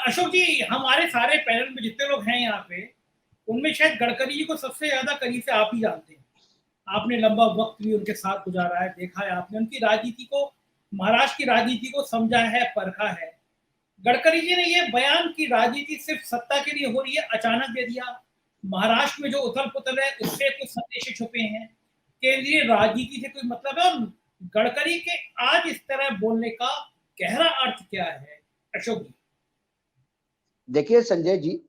अशोक जी, हमारे सारे पैनल में जितने लोग हैं यहाँ पे, उनमें शायद गडकरी जी को सबसे ज्यादा करीब से आप ही जानते हैं। आपने लंबा वक्त भी उनके साथ गुजारा है, देखा है आपने उनकी राजनीति को, महाराष्ट्र की राजनीति को समझा है, परखा है। गडकरी जी ने ये बयान की राजनीति सिर्फ सत्ता के लिए हो रही है अचानक दे दिया। महाराष्ट्र में जो उथल पुथल है उससे कुछ संदेश छुपे हैं, केंद्रीय राजनीति से कोई मतलब है। और गडकरी के आज इस तरह बोलने का गहरा अर्थ क्या है अशोक जी? देखिए संजय जी,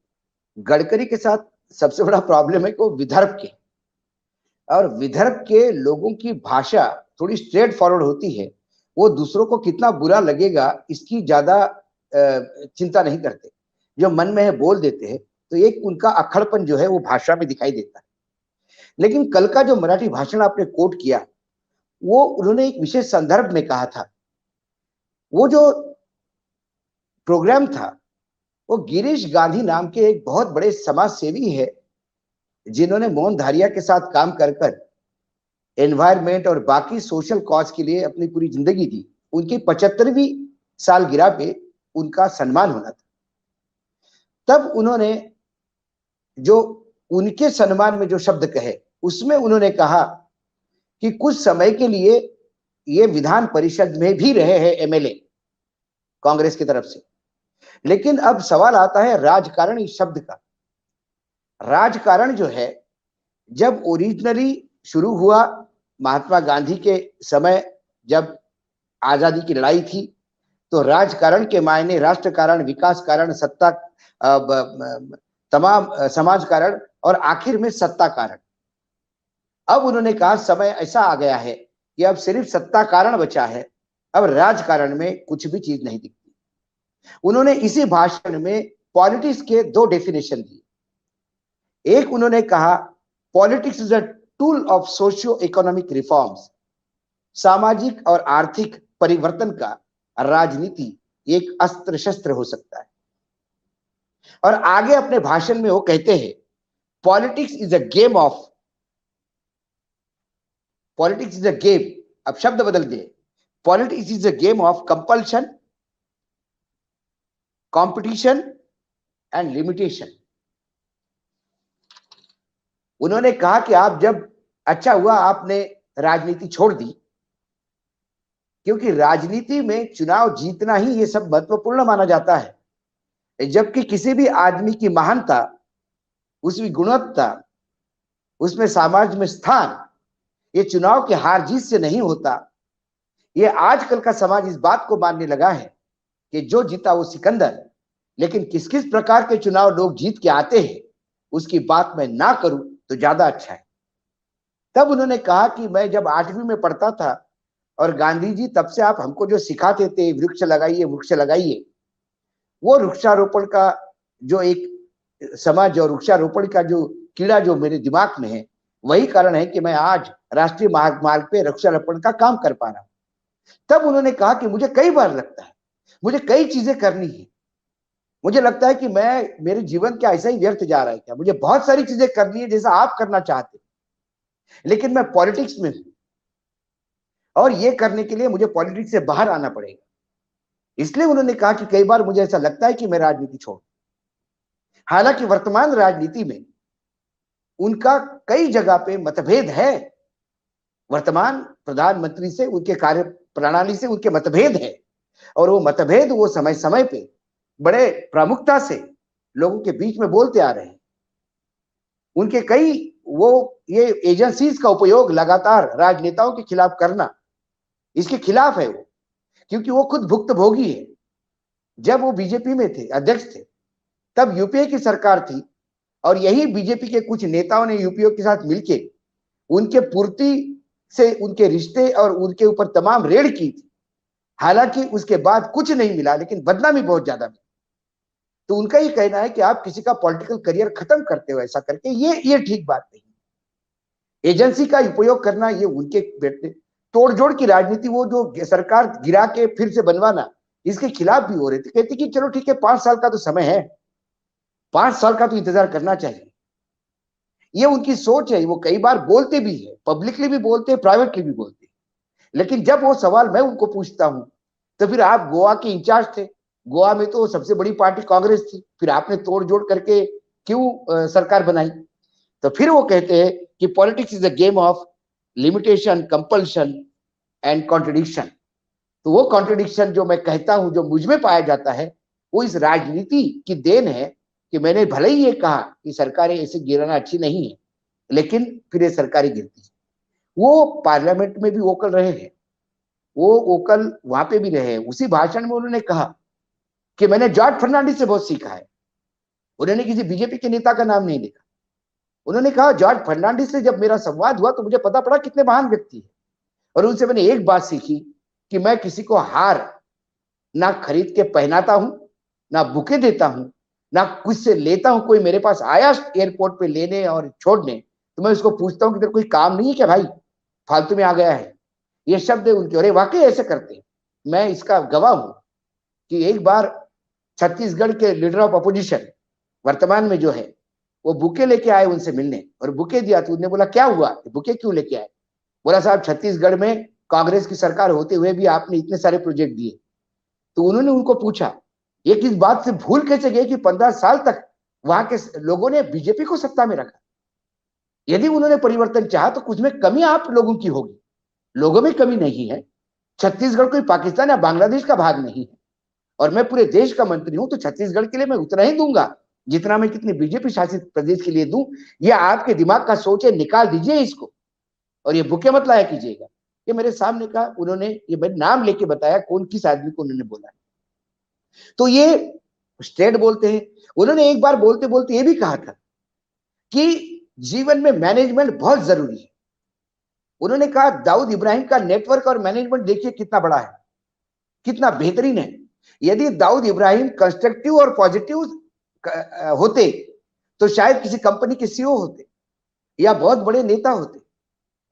गडकरी के साथ सबसे बड़ा प्रॉब्लम है कि वो विदर्भ के, और विदर्भ के लोगों की भाषा थोड़ी स्ट्रेट फॉरवर्ड होती है। वो दूसरों को कितना बुरा लगेगा इसकी ज्यादा चिंता नहीं करते, जो मन में है बोल देते हैं। तो एक उनका अक्खड़पन जो है वो भाषा में दिखाई देता है। लेकिन कल का जो मराठी भाषण आपने कोट किया, वो उन्होंने एक विशेष संदर्भ में कहा था। वो जो प्रोग्राम था वो गिरीश गांधी नाम के एक बहुत बड़े समाज सेवी है, जिन्होंने मोहन धारिया के साथ काम कर कर एनवायरमेंट और बाकी सोशल कॉज के लिए अपनी पूरी जिंदगी दी। उनकी 75वीं सालगिरह पे उनका सम्मान होना था। तब उन्होंने जो उनके सम्मान में जो शब्द कहे, उसमें उन्होंने कहा कि कुछ समय के लिए ये विधान परिषद में भी रहे हैं एमएलए कांग्रेस की तरफ से। लेकिन अब सवाल आता है राजकारण इस शब्द का। राजकारण जो है, जब ओरिजिनली शुरू हुआ महात्मा गांधी के समय, जब आजादी की लड़ाई थी, तो राजकारण के मायने राष्ट्र कारण, विकास कारण, सत्ता, तमाम समाज कारण और आखिर में सत्ता कारण। अब उन्होंने कहा समय ऐसा आ गया है कि अब सिर्फ सत्ता कारण बचा है, अब राजकारण में कुछ भी चीज नहीं दिखती। उन्होंने इसी भाषण में पॉलिटिक्स के दो डेफिनेशन दिए। एक उन्होंने कहा politics is a tool of socio economic reforms, सामाजिक और आर्थिक परिवर्तन का राजनीति एक अस्त्र शस्त्र हो सकता है। और आगे अपने भाषण में वो कहते हैं politics is a game of, politics is a game, अब शब्द बदल दिए, politics is a game of compulsion, competition and limitation. उन्होंने कहा कि आप जब, अच्छा हुआ आपने राजनीति छोड़ दी, क्योंकि राजनीति में चुनाव जीतना ही ये सब महत्वपूर्ण माना जाता है। जबकि किसी भी आदमी की महानता, उसकी गुणवत्ता, उसमें समाज में स्थान, ये चुनाव के हार जीत से नहीं होता। ये आजकल का समाज इस बात को मानने लगा है कि जो जीता वो सिकंदर, लेकिन किस किस प्रकार के चुनाव लोग जीत के आते हैं उसकी बात मैं ना करूं तो ज्यादा अच्छा है। तब उन्होंने कहा कि मैं जब 8वीं में पढ़ता था और गांधी जी तब से आप हमको जो सिखाते थे वृक्ष लगाइए वृक्ष लगाइए, वो वृक्षारोपण का जो एक समाज और वृक्षारोपण का जो कीड़ा जो मेरे दिमाग में है, वही कारण है कि मैं आज राष्ट्रीय मार्ग पे वृक्षारोपण का काम कर पा रहा हूं। तब उन्होंने कहा कि मुझे कई बार लगता है, मुझे कई चीजें करनी है, मुझे लगता है कि मैं, मेरे जीवन क्या ऐसा ही व्यर्थ जा रहा है क्या, मुझे बहुत सारी चीजें करनी है जैसा आप करना चाहते, लेकिन मैं पॉलिटिक्स में हूं और ये करने के लिए मुझे पॉलिटिक्स से बाहर आना पड़ेगा। इसलिए उन्होंने कहा कि कई बार मुझे ऐसा लगता है कि मैं राजनीति छोड़। हालांकि वर्तमान राजनीति में उनका कई जगह पे मतभेद है, वर्तमान प्रधानमंत्री से, उनके कार्य प्रणाली से उनके मतभेद है, और वो मतभेद वो समय समय पे बड़े प्रमुखता से लोगों के बीच में बोलते आ रहे हैं। उनके कई वो ये एजेंसीज का उपयोग लगातार राजनेताओं के खिलाफ करना, इसके खिलाफ है वो, क्योंकि वो खुद भुक्तभोगी है। जब वो बीजेपी में थे, अध्यक्ष थे, तब यूपीए की सरकार थी और यही बीजेपी के कुछ नेताओं ने यूपीए के साथ मिलके उनके पूर्ति से उनके रिश्ते और उनके ऊपर तमाम रेड की थी। हालांकि उसके बाद कुछ नहीं मिला, लेकिन बदनामी बहुत ज्यादा मिली। तो उनका ही कहना है कि आप किसी का पॉलिटिकल करियर खत्म करते हो ऐसा करके, ये ठीक बात नहीं। एजेंसी का उपयोग करना ये उनके बेटे, तोड़जोड़ की राजनीति, वो जो सरकार गिरा के फिर से बनवाना, इसके खिलाफ भी हो रहे थे। कहते कि चलो ठीक है, 5 साल का तो समय है, 5 साल का तो इंतजार करना चाहिए। ये उनकी सोच है, वो कई बार बोलते भी है, पब्लिकली भी बोलते हैं, प्राइवेटली भी बोलते हैं। लेकिन जब वो सवाल मैं उनको पूछता हूं, तो फिर आप गोवा के इंचार्ज थे, गोवा में तो सबसे बड़ी पार्टी कांग्रेस थी, फिर आपने तोड़ जोड़ करके क्यों सरकार बनाई? तो फिर वो कहते हैं कि politics is a game of limitation, compulsion and contradiction. तो वो कॉन्ट्रडिक्शन जो मैं कहता हूं, जो मुझ में पाया जाता है, वो इस राजनीति की देन है कि मैंने भले ही ये कहा कि सरकारें ऐसे गिराना अच्छी नहीं है, लेकिन फिर ये सरकारें गिरती है। वो पार्लियामेंट में भी वोकल रहे हैं, वो वोकल वहां पे भी रहे हैं। उसी भाषण में उन्होंने कहा कि मैंने जॉर्ज फर्नांडिस से बहुत सीखा है। उन्होंने किसी बीजेपी के नेता का नाम नहीं लिखा। उन्होंने कहा जॉर्ज फर्नांडिस से जब मेरा संवाद हुआ तो मुझे पता पड़ा कितने महान व्यक्ति है, और उनसे मैंने एक बात सीखी कि मैं किसी को हार ना खरीद के पहनाता हूं, ना बुके देता हूं, ना कुछ से लेता हूं। कोई मेरे पास आया एयरपोर्ट पे लेने और छोड़ने, तो मैं उसको पूछता हूं कि तेरा कोई काम नहीं है क्या भाई, फालतू में आ गया है। ये शब्द है उनके, और ये वाकई ऐसे करते हैं। मैं इसका गवाह हूं कि एक बार छत्तीसगढ़ के लीडर ऑफ अपोजिशन वर्तमान में जो है, वो बुके लेके आए उनसे मिलने, और बुके दिया तो उन्होंने बोला क्या हुआ, बुके क्यों लेके आए? बोला साहब छत्तीसगढ़ में कांग्रेस की सरकार होते हुए भी आपने इतने सारे प्रोजेक्ट दिए। तो उन्होंने उनको पूछा ये किस बात से भूल कैसे गए कि 15 साल तक वहां के लोगों ने बीजेपी को सत्ता में रखा। यदि उन्होंने परिवर्तन चाहा तो कुछ में कमी आप लोगों की होगी, लोगों में कमी नहीं है। छत्तीसगढ़ कोई पाकिस्तान या बांग्लादेश का भाग नहीं है, और मैं पूरे देश का मंत्री हूं, तो छत्तीसगढ़ के लिए मैं उतना ही दूंगा जितना मैं कितने बीजेपी शासित प्रदेश के लिए दूं। ये आपके दिमाग का सोच है, निकाल दीजिए इसको, और ये बुके मत लाया कीजिएगा। ये मेरे सामने का उन्होंने, ये मेरे नाम लेके बताया कौन किस आदमी को उन्होंने बोला। तो ये स्टेट बोलते हैं। उन्होंने एक बार बोलते बोलते ये भी कहा था कि जीवन में मैनेजमेंट बहुत जरूरी है। उन्होंने कहा दाऊद इब्राहिम का नेटवर्क और मैनेजमेंट देखिए कितना बड़ा है, कितना बेहतरीन है। यदि दाऊद इब्राहिम कंस्ट्रक्टिव और पॉजिटिव होते तो शायद किसी कंपनी के सीईओ होते या बहुत बड़े नेता होते,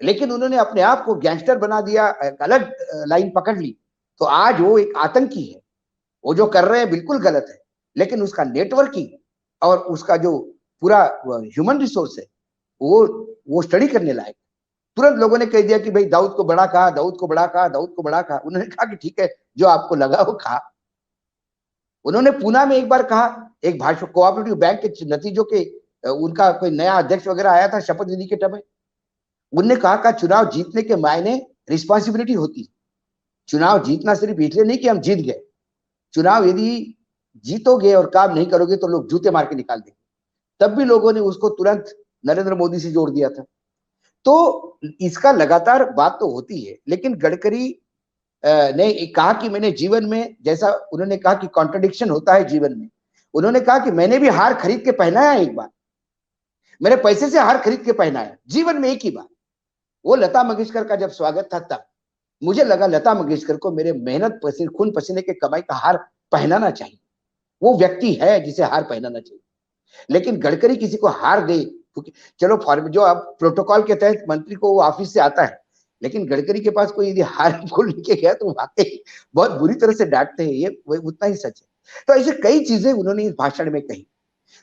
लेकिन उन्होंने अपने आप को गैंगस्टर बना दिया, अलग लाइन पकड़ ली। तो आज वो एक आतंकी है। वो जो कर रहे हैं बिल्कुल गलत है, लेकिन उसका नेटवर्किंग और उसका जो पूरा ह्यूमन रिसोर्स है वो स्टडी करने लायक। तुरंत लोगों ने कह दिया कि भाई दाऊद को बड़ा कहा, दाऊद को बड़ा कहा, दाऊद को बड़ा कहा। उन्होंने कहा कि ठीक है, जो आपको लगा वो कहा। उन्होंने पूना में एक बार कहा, एक भाषण कोऑपरेटिव बैंक के नतीजों के, उनका कोई नया अध्यक्ष वगैरह आया था शपथ विधि के समय, उनने कहा चुनाव जीतने के मायने रिस्पॉन्सिबिलिटी होती है। चुनाव जीतना सिर्फ इसलिए नहीं कि हम जीत गए, चुनाव यदि जीतोगे और काम नहीं करोगे तो लोग जूते मार के निकाल देंगे। तब भी लोगों ने उसको तुरंत नरेंद्र मोदी से जोड़ दिया था। तो इसका लगातार बात तो होती है, लेकिन गडकरी ने कहा कि मैंने जीवन में, जैसा उन्होंने कहा कि कॉन्ट्रडिक्शन होता है जीवन में, उन्होंने कहा कि मैंने भी हार खरीद के पहनाया एक बार, मेरे पैसे से हार खरीद के पहनाया जीवन में एक ही बार। वो लता मंगेशकर का जब स्वागत था तब मुझे लगा लता मंगेशकर को मेरे मेहनत पसीने खून पसीने के कमाई का हार पहनाना चाहिए। वो व्यक्ति है जिसे हार पहनाना चाहिए। लेकिन गडकरी किसी को हार दे, क्योंकि चलो फॉर्म जो अब प्रोटोकॉल के तहत मंत्री को वो ऑफिस से आता है, लेकिन गडकरी के पास कोई यदि हार भूल लेके गया तो वाकई बहुत बुरी तरह से डांटते हैं। ये उतना ही सच है। तो ऐसे कई चीजें उन्होंने इस भाषण में कही।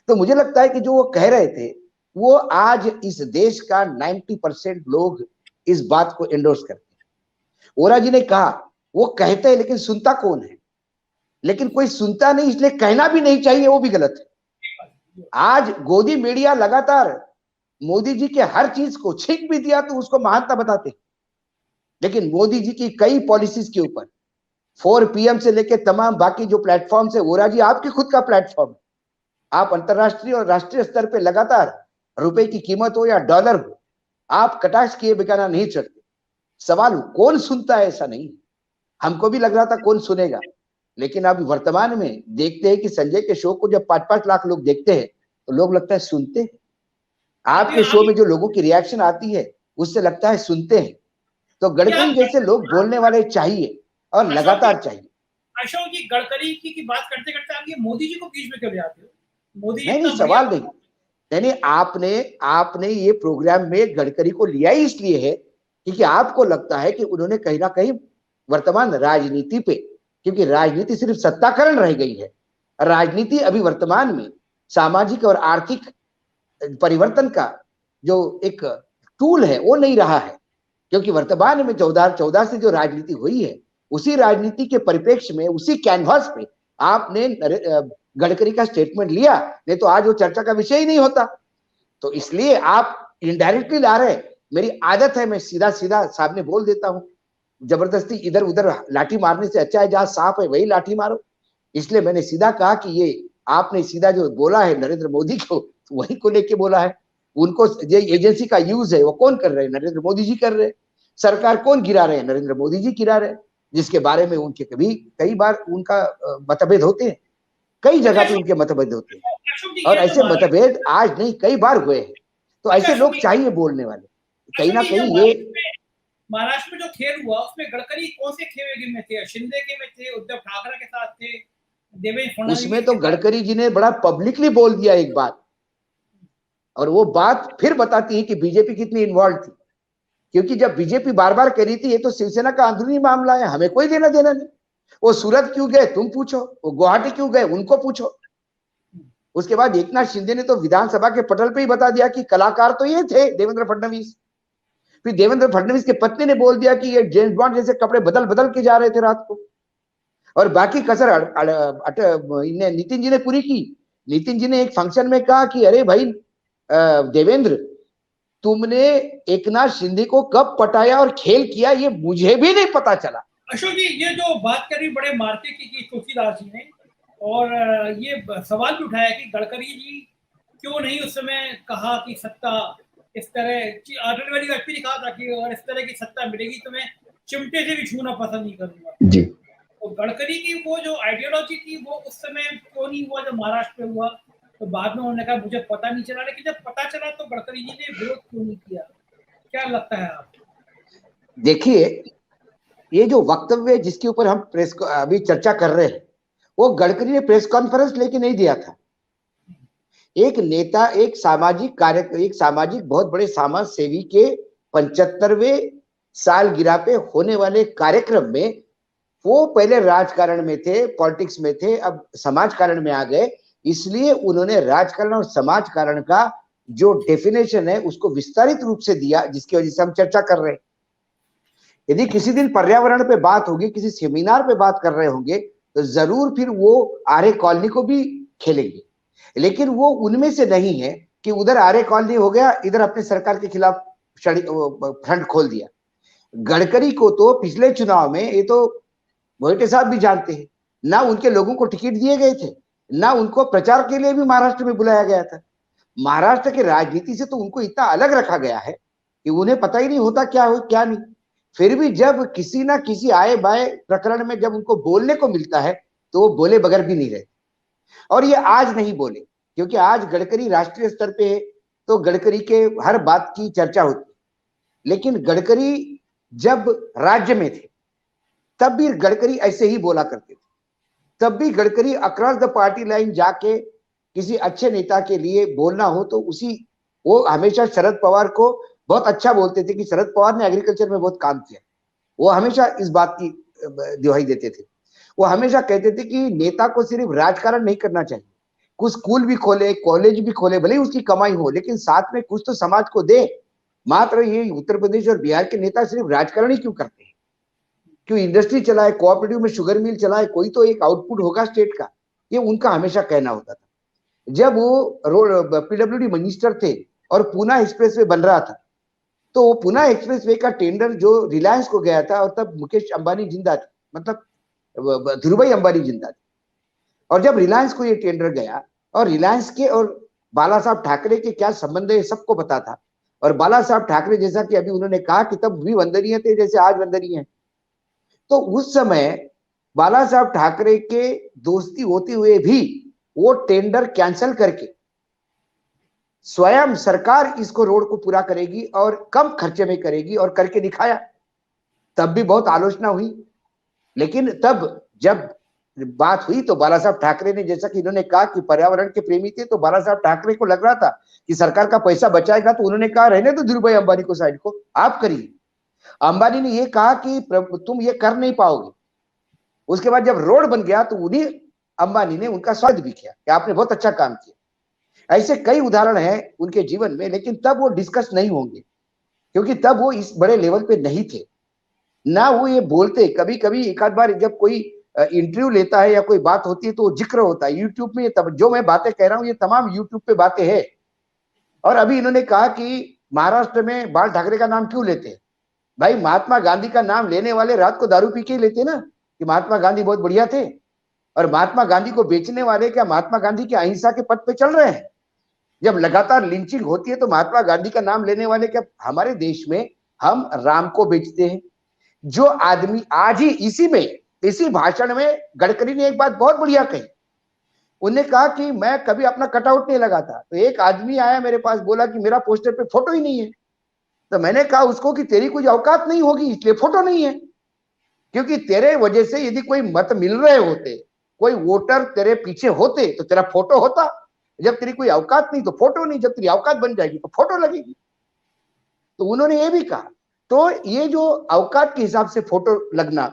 तो मुझे लगता है कि जो वो कह रहे थे वो आज इस देश का 90% लोग इस बात को एंडोर्स करते हैं। वोरा जी ने कहा वो कहते हैं लेकिन सुनता कौन है, लेकिन कोई सुनता नहीं, इसलिए कहना भी नहीं चाहिए, वो भी गलत है। आज गोदी मीडिया लगातार मोदी जी के हर चीज को छीन भी दिया तो उसको महानता बताते, लेकिन मोदी जी की कई पॉलिसीज के ऊपर 4 PM से लेकर तमाम बाकी जो प्लेटफॉर्म है, वोरा जी आपके खुद का प्लेटफॉर्म, आप अंतरराष्ट्रीय और राष्ट्रीय स्तर पे लगातार रुपए की कीमत हो या डॉलर हो, आप कटाक्ष किए बिगाना नहीं सकते। सवाल कौन सुनता है ऐसा नहीं, हमको भी लग रहा था कौन सुनेगा, लेकिन अब वर्तमान में देखते हैं कि संजय के शो को जब 5-5 लाख लोग देखते हैं तो लोग लगता है सुनते हैं। आपके शो में जो लोगों की रिएक्शन आती है उससे लगता है सुनते हैं। तो गडकरी जैसे लोग बोलने वाले चाहिए और लगातार चाहिए। अशोक जी, गडकरी की बात करते करते आप ये मोदी जी को बीच में क्यों ले आते हो? मोदी जी नहीं सवाल नहीं, आपने ये प्रोग्राम में गडकरी को लिया ही इसलिए है क्योंकि आपको लगता है कि उन्होंने कहीं ना कहीं वर्तमान राजनीति पे, क्योंकि राजनीति सिर्फ सत्ताकरण रह गई है, राजनीति अभी वर्तमान में सामाजिक और आर्थिक परिवर्तन का जो एक टूल है वो नहीं रहा है। क्योंकि वर्तमान में 2014 से जो राजनीति हुई है उसी राजनीति के परिप्रेक्ष्य में, उसी कैनवास पे आपने गडकरी का स्टेटमेंट लिया, नहीं तो आज वो चर्चा का विषय ही नहीं होता। तो इसलिए आप इनडायरेक्टली ला रहे हैं। मेरी आदत है, मैं सीधा सीधा सामने बोल देता हूँ। जबरदस्ती इधर उधर लाठी मारने से अच्छा है जहां सांप है वही लाठी मारो। इसलिए मैंने सीधा कहा कि ये आपने सीधा जो बोला है नरेंद्र मोदी को, वही को लेके बोला है। उनको ये एजेंसी का यूज है वो कौन कर रहे हैं? नरेंद्र मोदी जी कर रहे हैं। सरकार कौन गिरा रहे हैं? नरेंद्र मोदी जी गिरा रहे हैं, जिसके बारे में उनके कई बार उनका मतभेद होते हैं, कई अच्छा जगह पे अशोक, उनके मतभेद होते हैं। अशोक जी और ये जो ऐसे महाराष्ट्र, मतभेद आज नहीं कई बार हुए हैं। तो अच्छा ऐसे अशोक लोग जी, चाहिए बोलने वाले। कहीं अशोक ना जी जो कहीं ये महाराष्ट्र में जो खेल हुआ उसमें गडकरी कौन से खेमे में थे? शिंदे के में थे, उद्धव ठाकरे के साथ थे, देवेंद्र उसमें फडणवीस तो के साथ? गडकरी जी ने बड़ा पब्लिकली बोल दिया एक बात, और वो बात फिर बताती है कि बीजेपी कितनी इन्वॉल्व थी। क्योंकि जब बीजेपी बार बार कह रही थी ये तो शिवसेना का अंदरूनी मामला है, हमें कोई देना देना नहीं, वो सूरत क्यों गए तुम पूछो, वो गुवाहाटी क्यों गए उनको पूछो। उसके बाद एकनाथ शिंदे ने तो विधानसभा के पटल पे ही बता दिया कि कलाकार तो ये थे देवेंद्र फडणवीस। फिर देवेंद्र फडणवीस के पत्नी ने बोल दिया कि ये जेम्स बॉन्ड जैसे कपड़े बदल बदल के जा रहे थे रात को। और बाकी कसर नितिन जी ने पूरी की। नितिन जी ने एक फंक्शन में कहा कि अरे भाई देवेंद्र, तुमने एकनाथ शिंदे को कब पटाया और खेल किया ये मुझे भी नहीं पता चला। अशोक जी ये जो बात करी बड़े मार्के की तुलसीदास जी ने, और ये सवाल भी उठाया कि गडकरी जी क्यों नहीं उस समय कहा कि सत्ता इस तरह, अटल बिहारी वाजपेयी ने कहा था कि अगर इस तरह की सत्ता मिलेगी तो मैं चिमटे से भी छूना पसंद नहीं करूंगा। जी, तो गडकरी की वो जो आइडियोलॉजी थी वो उस समय क्यों नहीं हुआ जब महाराष्ट्र में हुआ? तो बाद में उन्होंने कहा मुझे पता नहीं चला, लेकिन जब पता चला तो गडकरी जी ने विरोध क्यों नहीं किया? क्या लगता है आपको? देखिए, ये जो वक्तव्य जिसके ऊपर हम अभी चर्चा कर रहे हैं, वो गडकरी ने प्रेस कॉन्फ्रेंस लेके नहीं दिया था। एक नेता, एक सामाजिक बहुत बड़े समाज सेवी के 75वें सालगिरह पे होने वाले कार्यक्रम में, वो पहले राजकारण में थे, पॉलिटिक्स में थे, अब समाज कारण में आ गए। इसलिए उन्होंने राजकारण और समाज कारण का जो डेफिनेशन है उसको विस्तारित रूप से दिया, जिसकी वजह से हम चर्चा कर रहे हैं। यदि किसी दिन पर्यावरण पे बात होगी, किसी सेमिनार पे बात कर रहे होंगे, तो जरूर फिर वो आर्य कॉलोनी को भी खेलेंगे। लेकिन वो उनमें से नहीं है कि उधर आर्य कॉलोनी हो गया, इधर अपने सरकार के खिलाफ फ्रंट खोल दिया। गडकरी को तो पिछले चुनाव में, ये तो मोहिते साहब भी जानते हैं, ना उनके लोगों को टिकट दिए गए थे, ना उनको प्रचार के लिए भी महाराष्ट्र में बुलाया गया था। महाराष्ट्र की राजनीति से तो उनको इतना अलग रखा गया है कि उन्हें पता ही नहीं होता क्या हो क्या नहीं। फिर भी जब किसी ना किसी आए बाए प्रकरण में जब उनको बोलने को मिलता है तो वो बोले बगैर भी नहीं रहते। और ये आज नहीं बोले, क्योंकि आज गडकरी राष्ट्रीय स्तर पे है तो गडकरी के हर बात की चर्चा होती है। लेकिन गडकरी जब राज्य में थे तब भी गडकरी ऐसे ही बोला करते थे। तब भी Gadkari across the party line जाके किसी अच्छे नेता के लिए बोलना हो तो वो हमेशा शरद पवार को बहुत अच्छा बोलते थे कि शरद पवार ने एग्रीकल्चर में बहुत काम किया। वो हमेशा इस बात की दुहाई देते थे। वो हमेशा कहते थे कि नेता को सिर्फ राजकारण नहीं करना चाहिए, कुछ स्कूल भी खोले, कॉलेज भी खोले, भले ही उसकी कमाई हो, लेकिन साथ में कुछ तो समाज को दे। मात्र ये उत्तर प्रदेश और बिहार के नेता सिर्फ राजकारण ही क्यों करते हैं? क्यों इंडस्ट्री चलाए, कोऑपरेटिव में शुगर मिल चलाए, कोई तो एक आउटपुट होगा स्टेट का। ये उनका हमेशा कहना होता था। जब वो रोड पीडब्ल्यूडी मिनिस्टर थे और पूना एक्सप्रेसवे बन रहा था, तो वो पूना एक्सप्रेसवे का टेंडर जो रिलायंस को गया था, और तब मुकेश अंबानी जिंदा थे, मतलब धीरूभाई अंबानी जिंदा थे। और जब रिलायंस को ये टेंडर गया, और रिलायंस के और बाला साहब ठाकरे के क्या संबंध है सबको पता था। और बाला साहब ठाकरे, जैसा कि अभी उन्होंने कहा कि तब भी वंदनीय थे जैसे आज वंदनीय है, तो उस समय बाला साहब ठाकरे के दोस्ती होते हुए भी वो टेंडर कैंसिल करके स्वयं सरकार इसको रोड को पूरा करेगी और कम खर्चे में करेगी, और करके दिखाया। तब भी बहुत आलोचना हुई, लेकिन तब जब बात हुई तो बाला साहब ठाकरे ने, जैसा कि इन्होंने कहा कि पर्यावरण के प्रेमी थे, तो बाला साहब ठाकरे को लग रहा था कि सरकार का पैसा बचाएगा, तो उन्होंने कहा रहने दो धीरूभाई अंबानी को, साइड को आप करिए। अंबानी ने यह कहा कि तुम ये कर नहीं पाओगे। उसके बाद जब रोड बन गया तो उन्हीं अंबानी ने उनका स्वागत भी किया कि आपने बहुत अच्छा काम किया। ऐसे कई उदाहरण हैं उनके जीवन में, लेकिन तब वो डिस्कस नहीं होंगे, क्योंकि तब वो इस बड़े लेवल पे नहीं थे। ना वो ये बोलते, कभी कभी एक आध बार जब कोई इंटरव्यू लेता है या कोई बात होती है तो वो जिक्र होता है यूट्यूब में। जो मैं बातें कह रहा हूँ ये तमाम यूट्यूब पे बातें हैं। और अभी इन्होंने कहा कि महाराष्ट्र में बाल ठाकरे का नाम क्यों लेते हैं? भाई महात्मा गांधी का नाम लेने वाले रात को दारू पी के ही लेते ना, कि महात्मा गांधी बहुत बढ़िया थे। और महात्मा गांधी को बेचने वाले क्या महात्मा गांधी के अहिंसा के पथ पे चल रहे हैं? जब लगातार लिंचिंग होती है तो महात्मा गांधी का नाम लेने वाले क्या हमारे देश में हम राम को बेचते हैं? जो आदमी आज ही इसी भाषण में गडकरी ने एक बात बहुत बढ़िया कही। उन्होंने कहा कि मैं कभी अपना कटआउट नहीं लगाता। तो एक आदमी आया मेरे पास, बोला कि मेरा पोस्टर पे फोटो ही नहीं है। तो मैंने कहा उसको कि तेरी कोई औकात नहीं होगी इसलिए फोटो नहीं है, क्योंकि तेरे वजह से यदि कोई मत मिल रहे होते, कोई वोटर तेरे पीछे होते तो तेरा फोटो होता। जब तेरी कोई औकात नहीं तो फोटो नहीं, जब तेरी औकात बन जाएगी तो फोटो लगेगी। तो उन्होंने ये भी कहा। तो ये जो औकात के हिसाब से फोटो लगना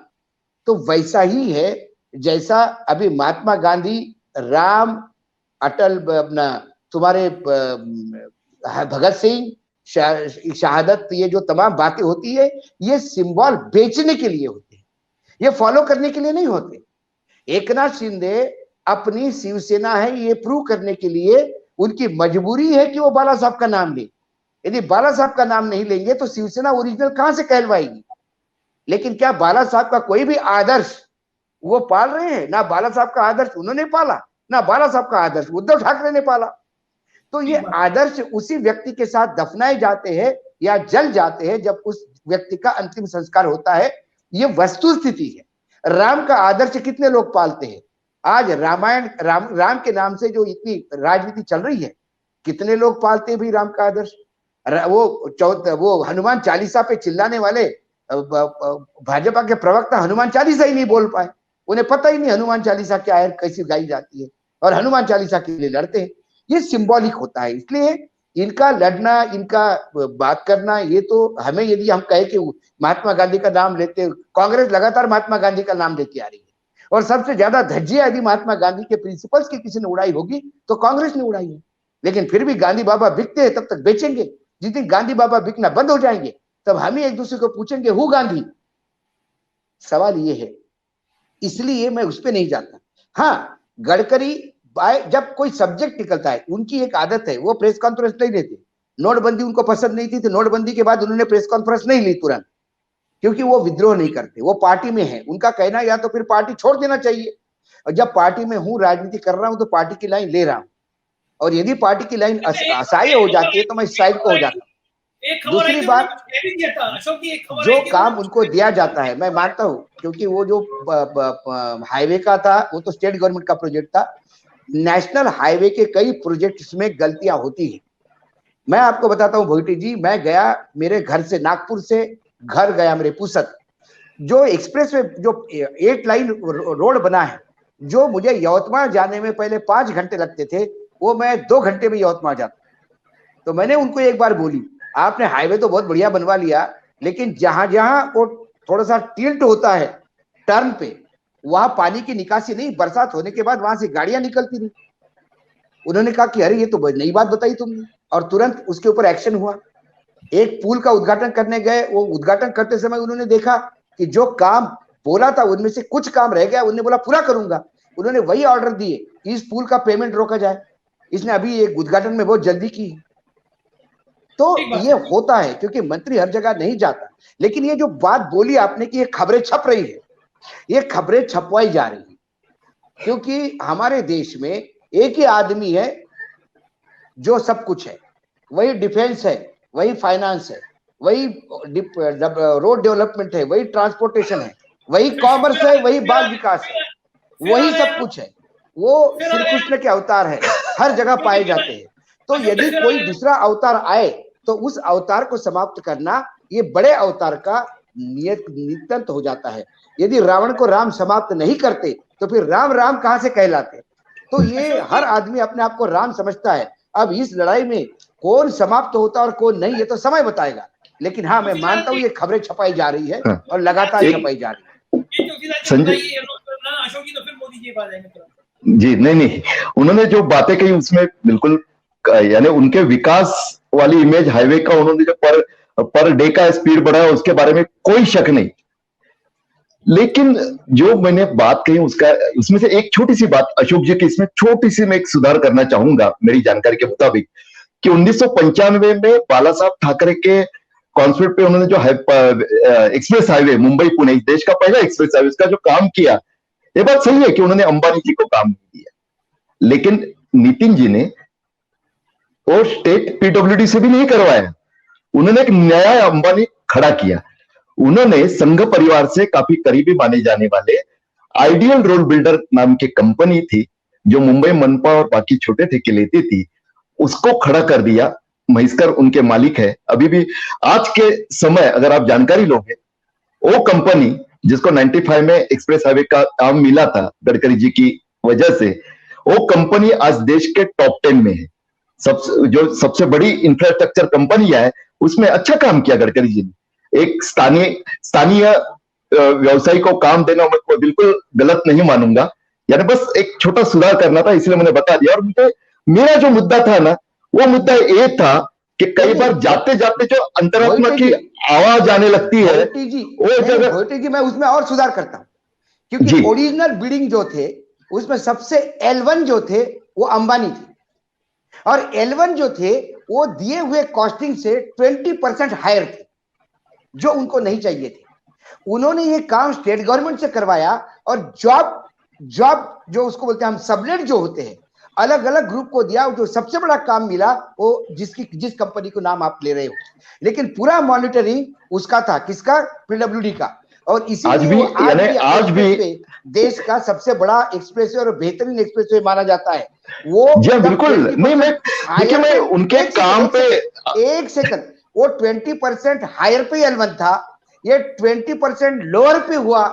तो वैसा ही है जैसा अभी महात्मा गांधी, राम, अटल, अपना तुम्हारे भगत सिंह, शहादत, ये जो तमाम बातें होती है ये सिंबल बेचने के लिए होते हैं, ये फॉलो करने के लिए नहीं होते। एकनाथ शिंदे अपनी शिवसेना है ये प्रूव करने के लिए उनकी मजबूरी है कि वो बाला साहब का नाम ले। यदि बाला साहब का नाम नहीं लेंगे तो शिवसेना ओरिजिनल कहां से कहलवाएगी? लेकिन क्या बाला साहब का कोई भी आदर्श वो पाल रहे हैं? ना बाला साहब का आदर्श उन्होंने पाला, ना बाला साहब का आदर्श उद्धव ठाकरे ने पाला। तो ये आदर्श उसी व्यक्ति के साथ दफनाए जाते हैं या जल जाते हैं जब उस व्यक्ति का अंतिम संस्कार होता है। ये वस्तु स्थिति है। राम का आदर्श कितने लोग पालते हैं? आज रामायण, राम के नाम से जो इतनी राजनीति चल रही है, कितने लोग पालते हैं भी राम का आदर्श? वो हनुमान चालीसा पे चिल्लाने वाले भाजपा के प्रवक्ता हनुमान चालीसा ही नहीं बोल पाए, उन्हें पता ही नहीं हनुमान चालीसा क्या है, कैसी गाई जाती है, और हनुमान चालीसा के लिए लड़ते हैं। ये सिंबॉलिक होता है। इसलिए इनका लड़ना, इनका बात करना, ये तो हमें, यदि हम कहे कि महात्मा गांधी का नाम लेते, कांग्रेस लगातार महात्मा गांधी का नाम लेके आ रही है, और सबसे ज्यादा धज्जियां यदि महात्मा गांधी के प्रिंसिपल्स की किसी ने उड़ाई होगी तो कांग्रेस ने उड़ाई है। लेकिन फिर भी गांधी बाबा बिकते हैं तब तक बेचेंगे। जिस दिन गांधी बाबा बिकना बंद हो जाएंगे तब हम ही एक दूसरे को पूछेंगे हु गांधी। सवाल ये है, इसलिए मैं उस पर नहीं जाता। हाँ, गडकरी जब कोई सब्जेक्ट निकलता है, उनकी एक आदत है, वो प्रेस कॉन्फ्रेंस नहीं लेते। नोटबंदी उनको पसंद नहीं थी तो नोटबंदी के बाद उन्होंने प्रेस कॉन्फ्रेंस नहीं ली तुरंत, क्योंकि वो विद्रोह नहीं करते, वो पार्टी में है। उनका कहना या तो फिर पार्टी छोड़ देना चाहिए, और जब पार्टी में हूं, राजनीति कर रहा हूं, तो पार्टी की लाइन ले रहा हूं, और यदि पार्टी की लाइन असह्य हो जाती है तो मैं इस साइड को हो जाता हूँ। दूसरी बात, जो काम उनको दिया जाता है, मैं मानता हूं, क्योंकि वो जो हाईवे का था वो तो स्टेट गवर्नमेंट का प्रोजेक्ट था। नेशनल हाईवे के कई प्रोजेक्ट्स में गलतियां होती है। मैं आपको बताता हूं भोईटी जी, मैं गया, मेरे घर से, नागपुर से घर गया मेरे पुसद, जो एक्सप्रेस वे, जो 8 लाइन रोड बना है, जो मुझे यवतमाळ जाने में पहले 5 घंटे लगते थे, वो मैं 2 घंटे में यवतमाळ जाता। तो मैंने उनको एक बार बोली, आपने हाईवे तो बहुत बढ़िया बनवा लिया, लेकिन जहां जहां वो थोड़ा सा टिल्ट होता है टर्न पे, वहां पानी की निकासी नहीं, बरसात होने के बाद वहां से गाड़ियां निकलती नहीं। उन्होंने कहा कि अरे ये तो नई बात बताई तुमने, और तुरंत उसके ऊपर एक्शन हुआ। एक पुल का उद्घाटन करने गए, वो उद्घाटन करते समय उन्होंने देखा कि जो काम बोला था उनमें से कुछ काम रह गया, उन्होंने बोला पूरा करूंगा। उन्होंने वही ऑर्डर दिए कि इस पुल का पेमेंट रोका जाए। इसने अभी एक उद्घाटन में बहुत जल्दी की। तो ये होता है क्योंकि मंत्री हर जगह नहीं जाता। लेकिन ये जो बात बोली आपने कि ये खबरें छप रही है, ये खबरें छपवाई जा रही है, क्योंकि हमारे देश में एक ही आदमी है जो सब कुछ है। वही डिफेंस है, वही फाइनेंस है, वही रोड डेवलपमेंट है, वही ट्रांसपोर्टेशन है, वही कॉमर्स है, वही बाल विकास है, वही सब कुछ है। वो श्री कृष्ण के अवतार है, हर जगह पाए जाते हैं। तो यदि कोई दूसरा अवतार आए तो उस अवतार को समाप्त करना ये बड़े अवतार का नित्यंत हो जाता है। यदि रावण को राम समाप्त नहीं करते तो फिर राम राम कहां से कहलाते? तो ये हर आदमी अपने आप को राम समझता है। अब इस लड़ाई में कौन समाप्त होता और कौन नहीं, ये तो समय बताएगा। लेकिन हाँ, मैं मानता हूँ ये खबरें छपाई जा रही है और लगातार छपाई जा रही है। संजय जी, नहीं, उन्होंने जो बातें कही उसमें बिल्कुल, यानी उनके विकास वाली इमेज हाईवे का, उन्होंने जो पर डे का स्पीड बढ़ाया उसके बारे में कोई शक नहीं। लेकिन जो मैंने बात कही उसका, उसमें से एक छोटी सी बात अशोक जी की, इसमें छोटी सी मैं एक सुधार करना चाहूंगा मेरी जानकारी के मुताबिक, कि 1995 में बाला साहब ठाकरे के कॉन्सेप्ट पे उन्होंने जो एक्सप्रेस हाईवे मुंबई पुणे, देश का पहला एक्सप्रेस हाईवे का जो काम किया, ये बात सही है कि उन्होंने अंबानी जी को काम नहीं दिया, लेकिन नितिन जी ने वो स्टेट पीडब्ल्यूडी से भी नहीं करवाया, उन्होंने एक नया अंबानी खड़ा किया। उन्होंने संघ परिवार से काफी करीबी माने जाने वाले आइडियल रोड बिल्डर नाम की कंपनी थी, जो मुंबई मनपा और बाकी छोटे ठेके लेती थी, उसको खड़ा कर दिया। महिष्कर उनके मालिक है अभी भी। आज के समय अगर आप जानकारी लोगे, वो कंपनी जिसको 95 में एक्सप्रेस हाईवे का काम मिला था गडकरी जी की वजह से, वो कंपनी आज देश के टॉप 10 में है। जो सबसे बड़ी इंफ्रास्ट्रक्चर कंपनियां है, उसमें अच्छा काम किया गडकरी जी ने। एक स्थानीय व्यवसायी को काम देना मैं बिल्कुल गलत नहीं मानूंगा, यानी बस एक छोटा सुधार करना था, इसलिए मैंने बता दिया। और मेरा जो मुद्दा था ना, वो मुद्दा ये था कि कई बार जाते जाते जो अंतरात्मा की आवाज आने लगती है, वो जगह जी मैं उसमें और सुधार करता हूं, क्योंकि ओरिजिनल बिडिंग जो थे उसमें सबसे L1 जो थे वो अंबानी थे, और L1 जो थे वो दिए हुए कॉस्टिंग से 20% हायर थे, जो उनको नहीं चाहिए थे। उन्होंने ये काम स्टेट गवर्नमेंट से करवाया, और जॉब जो उसको बोलते हैं हम सबलेट जो होते हैं, अलग अलग ग्रुप को दिया। जो सबसे बड़ा काम मिला वो जिस कंपनी को नाम आप ले रहे हो, लेकिन पूरा मॉनिटरिंग उसका था, किसका? पीडब्ल्यूडी का। और इसीलिए आज भी देश का सबसे बड़ा एक्सप्रेसवे और बेहतरीन एक्सप्रेसवे माना जाता है वो। जी बिल्कुल नहीं, मैं उनके काम पे एक सेकंड, वो 20% हायर पे L1 था, ये 20% लोअर पे हुआ।